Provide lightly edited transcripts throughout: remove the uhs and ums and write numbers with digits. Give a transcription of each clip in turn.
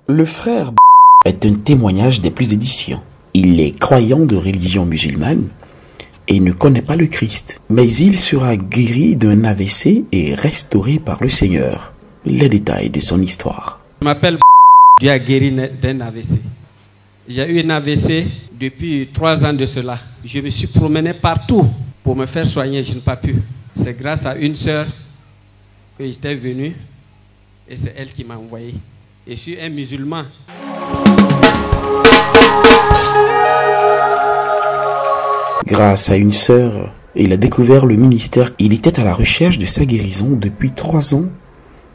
Le frère est un témoignage des plus édifiants. Il est croyant de religion musulmane et ne connaît pas le Christ. Mais il sera guéri d'un AVC et restauré par le Seigneur. Les détails de son histoire. Je m'appelle Dieu a guéri d'un AVC. J'ai eu un AVC depuis 3 ans de cela. Je me suis promené partout pour me faire soigner, je n'ai pas pu. C'est grâce à une sœur que j'étais venu et c'est elle qui m'a envoyé. Je suis un musulman. Grâce à une sœur, il a découvert le ministère. Il était à la recherche de sa guérison depuis 3 ans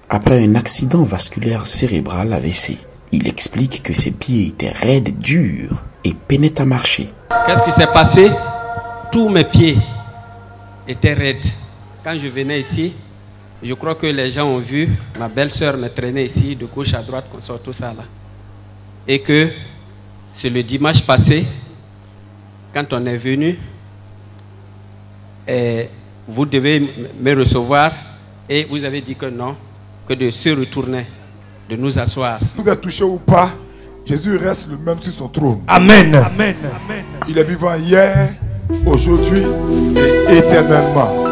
après un accident vasculaire cérébral AVC. Il explique que ses pieds étaient raides, durs et peinaient à marcher. Qu'est-ce qui s'est passé? Tous mes pieds étaient raides. Quand je venais ici, je crois que les gens ont vu ma belle-sœur me traîner ici de gauche à droite, qu'on sort tout ça là. Et que c'est le dimanche passé, quand on est venu, vous devez me recevoir et vous avez dit que non, que de se retourner, de nous asseoir. Vous êtes touché ou pas, Jésus reste le même sur son trône. Amen. Amen. Il est vivant hier, aujourd'hui et éternellement.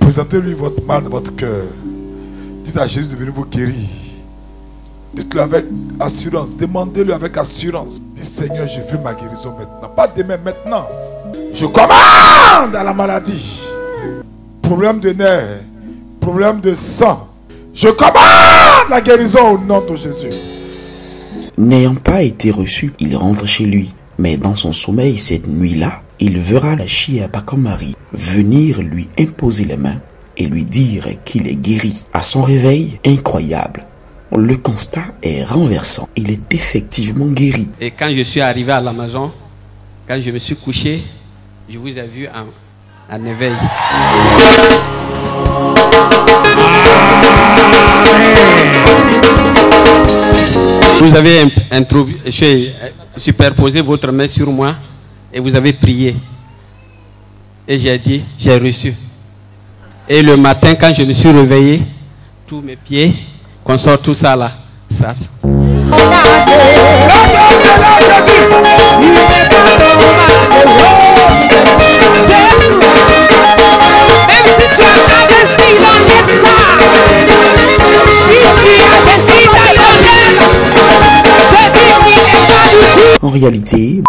Présentez-lui votre mal dans votre cœur. Dites à Jésus de venir vous guérir. Dites-le avec assurance. Demandez-le avec assurance. Dites Seigneur, j'ai vu ma guérison maintenant. Pas demain, maintenant. Je commande à la maladie. Problème de nerfs. Problème de sang. Je commande la guérison au nom de Jésus. N'ayant pas été reçu, il rentre chez lui. Mais dans son sommeil cette nuit-là, il verra la Chiapaka Marie venir lui imposer les mains et lui dire qu'il est guéri. À son réveil, incroyable, le constat est renversant. Il est effectivement guéri. Et quand je suis arrivé à la maison, quand je me suis couché, je vous ai vu en éveil. Vous avez superposé votre main sur moi et vous avez prié. Et j'ai dit, j'ai reçu. Et le matin, quand je me suis réveillé, tous mes pieds, qu'on sort tout ça là, ça. En réalité,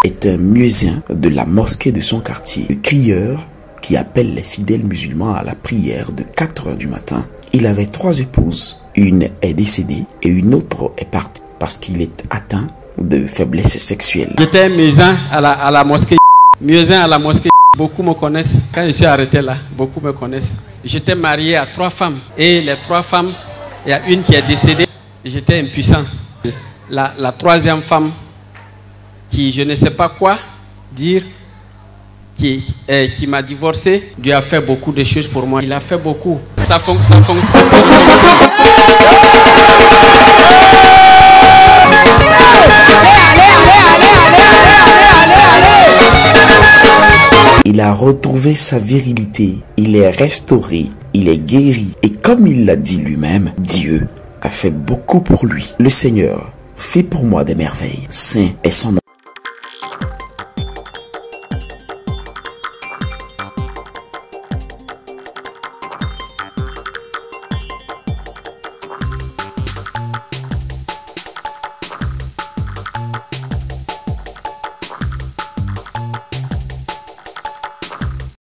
est un muezzin de la mosquée de son quartier, le crieur qui appelle les fidèles musulmans à la prière de 4 heures du matin. Il avait 3 épouses, une est décédée et une autre est partie parce qu'il est atteint de faiblesse sexuelle. J'étais muezzin à la mosquée. Muezzin à la mosquée. Beaucoup me connaissent. Quand je suis arrêté là, beaucoup me connaissent. J'étais marié à 3 femmes et les 3 femmes, il y a une qui est décédée. J'étais impuissant. La 3e femme qui je ne sais pas quoi dire, qui m'a divorcé, Dieu a fait beaucoup de choses pour moi. Il a fait beaucoup. Ça fonctionne. Il a retrouvé sa virilité, il est restauré, il est guéri. Et comme il l'a dit lui-même, Dieu a fait beaucoup pour lui. Le Seigneur fait pour moi des merveilles. Saint est son nom.